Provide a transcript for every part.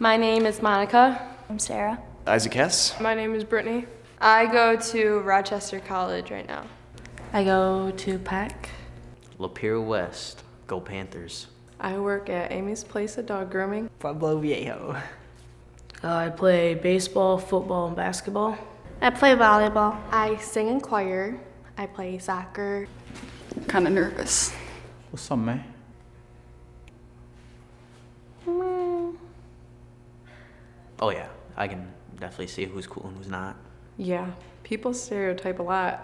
My name is Monica. I'm Sarah. Isaac Hess. My name is Brittany. I go to Rochester College right now. I go to PAC. Lapeer West. Go Panthers. I work at Amy's Place of Dog Grooming. Pueblo Viejo. I play baseball, football, and basketball. I play volleyball. I sing in choir. I play soccer. I'm kind of nervous. What's up, man? Oh yeah, I can definitely see who's cool and who's not. Yeah, people stereotype a lot.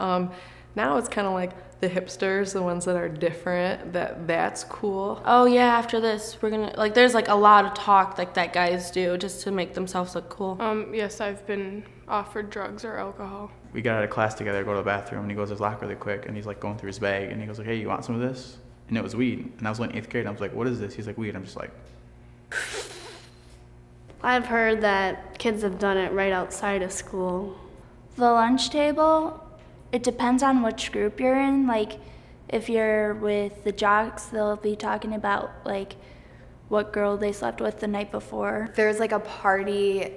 Now it's kind of like the hipsters, the ones that are different, that's cool. Oh yeah, after this, we're gonna, like, there's like a lot of talk like that guys do just to make themselves look cool. Yes, I've been offered drugs or alcohol. We got out of class together, go to the bathroom, and he goes to his locker really quick, and he's like going through his bag, and he goes like, hey, you want some of this? And it was weed. And I was like in 8th grade, and I was like, what is this? He's like, weed. I'm just like... I've heard that kids have done it right outside of school. The lunch table, it depends on which group you're in. Like, if you're with the jocks, they'll be talking about, like, what girl they slept with the night before. There was like a party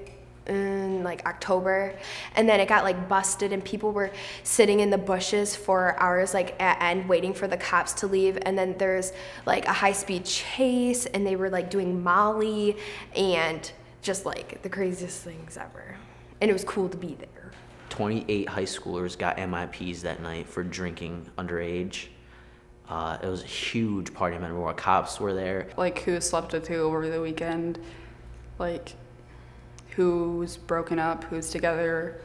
in like October, and then it got like busted, and people were sitting in the bushes for hours like at end waiting for the cops to leave. And then there's like a high-speed chase, and they were like doing Molly and just like the craziest things ever. And it was cool to be there. 28 high schoolers got MIPs that night for drinking underage. It was a huge party. I remember cops were there. Like who slept with who over the weekend, like who's broken up, who's together,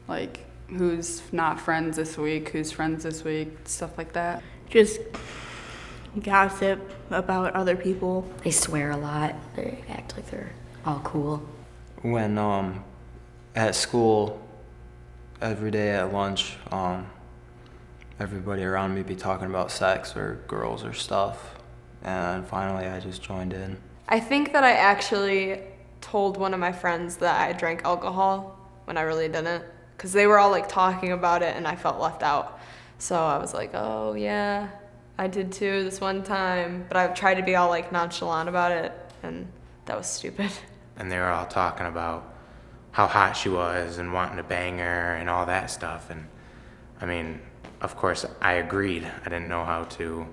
like who's not friends this week, who's friends this week, stuff like that. Just gossip about other people. They swear a lot. They act like they're all cool. When at school, every day at lunch, everybody around me be talking about sex or girls or stuff, and finally I just joined in. I think that I actually told one of my friends that I drank alcohol when I really didn't, because they were all like talking about it and I felt left out. So I was like, oh yeah, I did too this one time, but I tried to be all like nonchalant about it, and that was stupid. And they were all talking about how hot she was and wanting to bang her and all that stuff, and I mean, of course I agreed. I didn't know how to.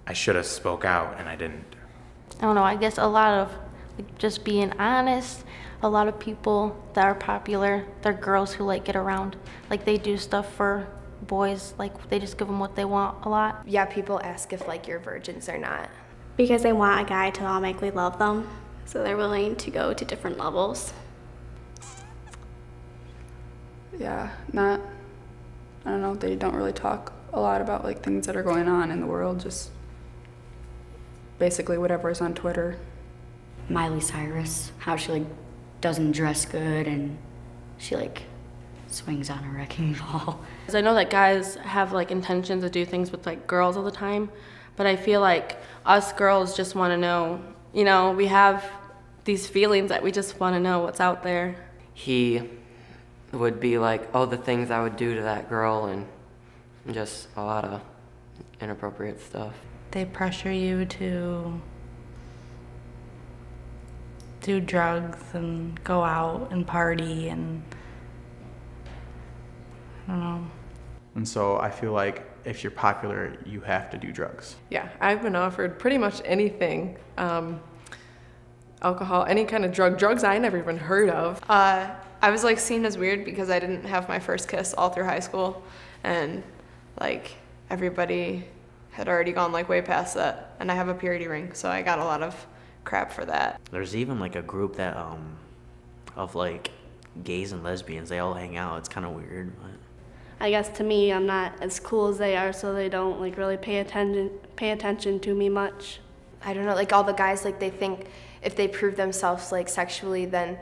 I should have spoke out, and I didn't. I don't know, I guess a lot of like, just being honest. A lot of people that are popular, they're girls who like get around. Like they do stuff for boys, like they just give them what they want a lot. Yeah, people ask if like you're virgins or not. Because they want a guy to automatically love them, so they're willing to go to different levels. Yeah, I don't know, they don't really talk a lot about like things that are going on in the world, just basically whatever is on Twitter. Miley Cyrus, how she like doesn't dress good and she like swings on a wrecking ball. I know that guys have like intentions to do things with like girls all the time, but I feel like us girls just want to know, you know, we have these feelings that we just want to know what's out there. He would be like, oh, the things I would do to that girl, and just a lot of inappropriate stuff. They pressure you to do drugs and go out and party, and I don't know. And so I feel like if you're popular, you have to do drugs. Yeah, I've been offered pretty much anything. Alcohol, any kind of drugs I never even heard of. I was like seen as weird because I didn't have my first kiss all through high school, and like everybody had already gone like way past that, and I have a purity ring, so I got a lot of crap for that. There's even like a group that of like gays and lesbians. They all hang out. It's kind of weird, but I guess to me, I'm not as cool as they are, so they don't like really pay attention to me much. I don't know, like all the guys, like they think if they prove themselves like sexually, then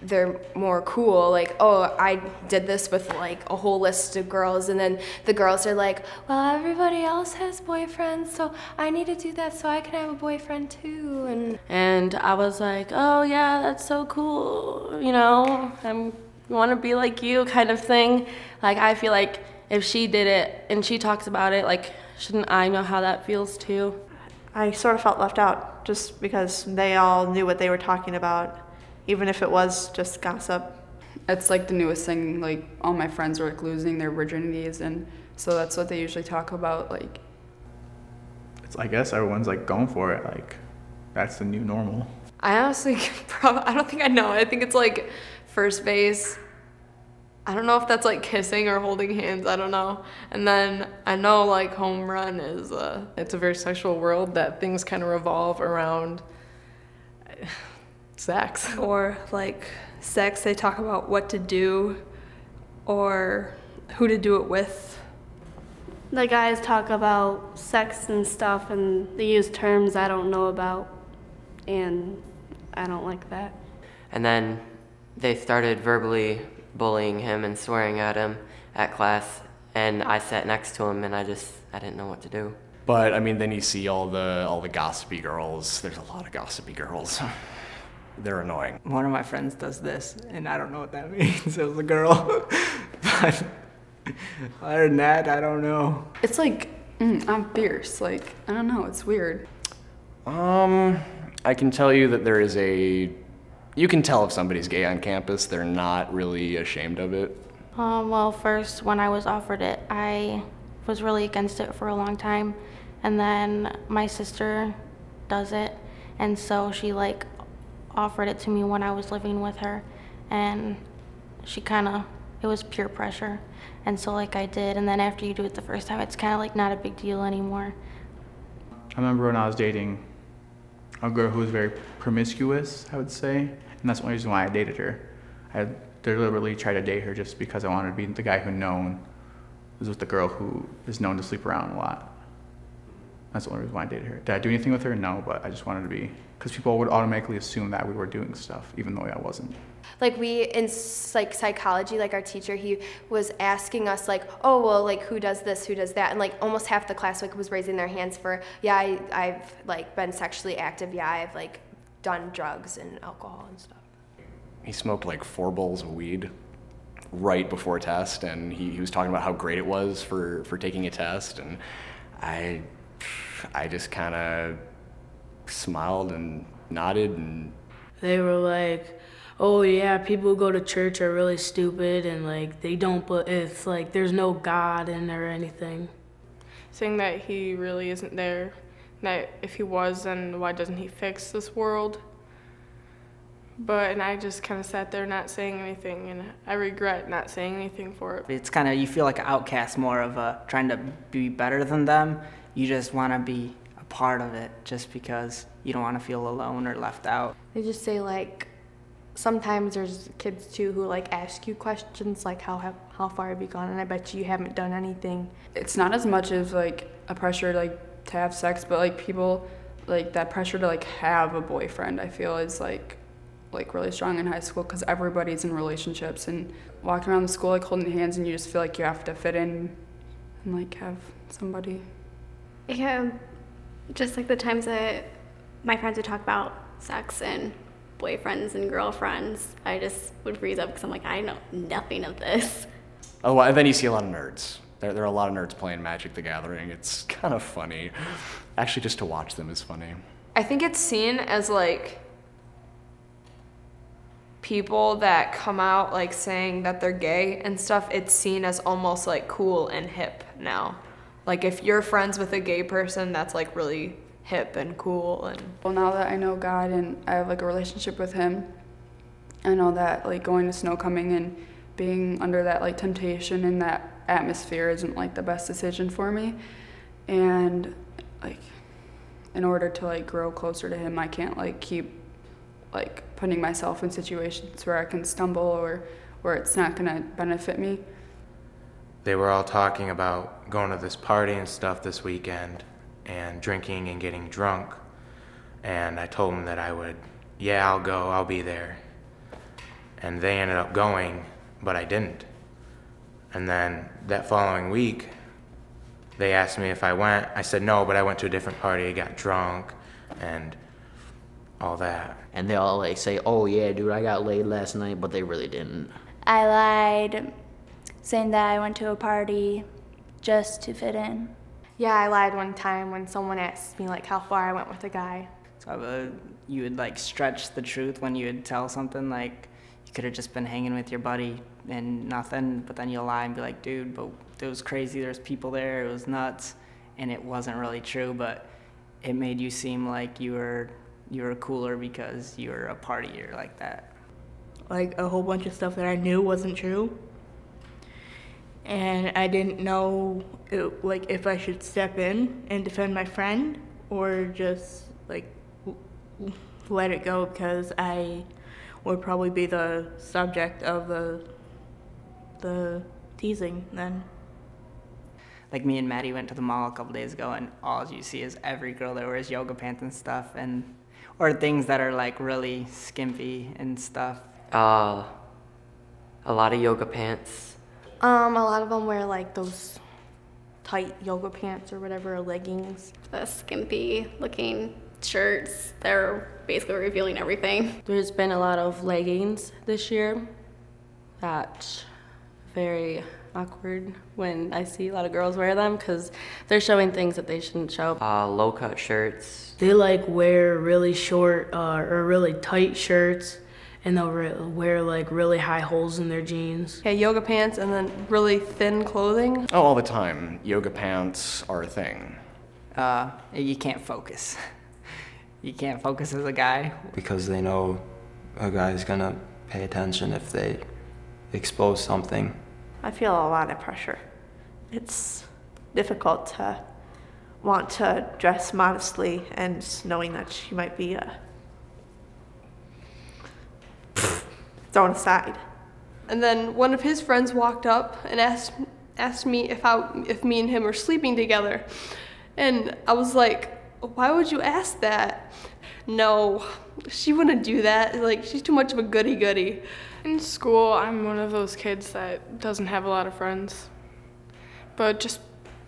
they're more cool. Like, oh, I did this with like a whole list of girls, and then the girls are like, well, everybody else has boyfriends, so I need to do that so I can have a boyfriend too. And I was like, oh yeah, that's so cool, you know, I want to be like you kind of thing. Like I feel like if she did it and she talks about it, like shouldn't I know how that feels too? I sort of felt left out just because they all knew what they were talking about, even if it was just gossip. It's like the newest thing, like all my friends are like losing their virginities, and so that's what they usually talk about. Like, I guess everyone's like going for it. Like, that's the new normal. I honestly, I don't think I know. I think it's like first base. I don't know if that's like kissing or holding hands. I don't know. And then I know like home run is. It's a very sexual world that things kind of revolve around sex. Or like sex, they talk about what to do or who to do it with. The guys talk about sex and stuff, and they use terms I don't know about, and I don't like that. And then they started verbally bullying him and swearing at him at class, and I sat next to him and I didn't know what to do. But I mean, then you see all the gossipy girls. There's a lot of gossipy girls. They're annoying. One of my friends does this, and I don't know what that means. It was a girl. But other than that, I don't know. it's like, I'm fierce. Like, I don't know, it's weird. I can tell you that there is you can tell if somebody's gay on campus. They're not really ashamed of it. Well, first, when I was offered it, I was really against it for a long time. And then my sister does it, and so she like offered it to me when I was living with her, and it was peer pressure. And so like I did, and then after you do it the first time, it's kind of like not a big deal anymore. I remember when I was dating a girl who was very promiscuous, I would say, and that's the only reason why I dated her. I deliberately tried to date her just because I wanted to be the guy who was with the girl who is known to sleep around a lot. That's the only reason why I dated her. Did I do anything with her? No, but I just wanted to be, because people would automatically assume that we were doing stuff, even though I wasn't. Like in like psychology, like our teacher, he was asking us like, oh, well, like who does this, who does that? And like almost half the class like was raising their hands for, yeah, I've like been sexually active. Yeah, I've like done drugs and alcohol and stuff. He smoked like 4 bowls of weed right before a test, and he was talking about how great it was for taking a test, and I just kind of smiled and nodded, and they were like, oh yeah, people who go to church are really stupid, and like they don't, but it's like there's no God in there or anything. Saying that he really isn't there, that if he was, then why doesn't he fix this world? And I just kind of sat there not saying anything, and I regret not saying anything for it. It's kind of, you feel like an outcast, more of trying to be better than them. You just want to be a part of it just because you don't want to feel alone or left out. They just say like, sometimes there's kids too who like ask you questions like how far have you gone, and I bet you haven't done anything. It's not as much as like a pressure like to have sex, but like people, like that pressure to like have a boyfriend, I feel is like really strong in high school, because everybody's in relationships, and walking around the school like holding hands, and you just feel like you have to fit in and like have somebody. Yeah, just like the times that my friends would talk about sex and boyfriends and girlfriends, I just would freeze up because I'm like, I know nothing of this. oh, and then you see a lot of nerds. There are a lot of nerds playing Magic the Gathering. It's kind of funny. Actually, just to watch them is funny. I think it's seen as like people that come out like saying that they're gay and stuff, it's seen as almost like cool and hip now. Like if you're friends with a gay person, that's like really hip and cool. And well, now that I know God and I have like a relationship with him, I know that like going to snow coming and being under that like temptation and that atmosphere isn't like the best decision for me. And like in order to like grow closer to him, I can't like keep like putting myself in situations where I can stumble or where it's not gonna benefit me. They were all talking about going to this party and stuff this weekend and drinking and getting drunk. And I told them that I would, yeah, I'll go, I'll be there. And they ended up going, but I didn't. And then that following week, they asked me if I went. I said no, but I went to a different party, got drunk, and all that. And they all like say, oh yeah, dude, I got laid last night, but they really didn't. I lied, saying that I went to a party just to fit in. Yeah, I lied one time when someone asked me like how far I went with a guy. So you would like stretch the truth when you would tell something, like you could have just been hanging with your buddy and nothing, but then you'll lie and be like, dude, but it was crazy, there's people there, it was nuts, and it wasn't really true, but it made you seem like you were cooler because you were a partier like that. Like a whole bunch of stuff that I knew wasn't true. And I didn't know like if I should step in and defend my friend or just like let it go because I would probably be the subject of the teasing then. Like me and Maddie went to the mall a couple days ago, and all you see is every girl that wears yoga pants and stuff, or things that are like really skimpy and stuff. A lot of yoga pants. A lot of them wear like those tight yoga pants or whatever, or leggings. The skimpy looking shirts, they're basically revealing everything. There's been a lot of leggings this year. That's very awkward when I see a lot of girls wear them because they're showing things that they shouldn't show. Low-cut shirts. They like wear really short or really tight shirts, and they'll wear like really high holes in their jeans. Yeah, yoga pants and then really thin clothing. Oh, all the time. Yoga pants are a thing. You can't focus. You can't focus as a guy. Because they know a guy's gonna pay attention if they expose something. I feel a lot of pressure. It's difficult to want to dress modestly and knowing that she might be thrown aside. And then one of his friends walked up and asked me if me and him were sleeping together. And I was like, why would you ask that? No, she wouldn't do that. Like, she's too much of a goody-goody. In school, I'm one of those kids that doesn't have a lot of friends. But just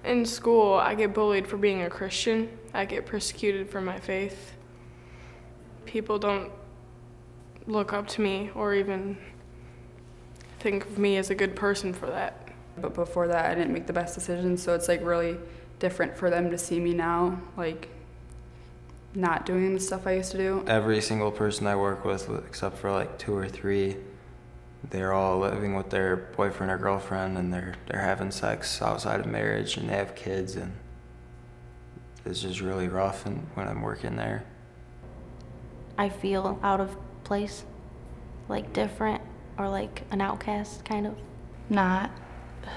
in school, I get bullied for being a Christian. I get persecuted for my faith. People don't look up to me or even think of me as a good person for that. But before that, I didn't make the best decisions, so it's like really different for them to see me now, like not doing the stuff I used to do. Every single person I work with, except for like 2 or 3, they're all living with their boyfriend or girlfriend, and they're having sex outside of marriage, and they have kids, and it's just really rough. And when I'm working there, I feel out of place, like different, or like an outcast, kind of. Not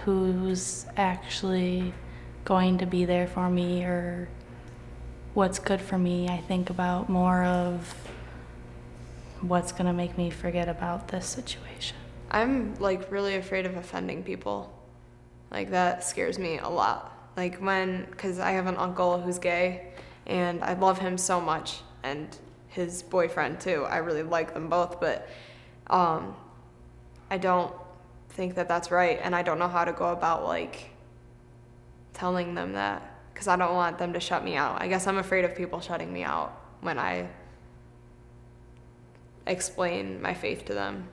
who's actually going to be there for me or what's good for me. I think about more of what's gonna make me forget about this situation. I'm like really afraid of offending people. Like that scares me a lot. Like cause I have an uncle who's gay and I love him so much, and his boyfriend too. I really like them both, but I don't think that that's right, and I don't know how to go about like telling them that, because I don't want them to shut me out. I guess I'm afraid of people shutting me out when I explain my faith to them.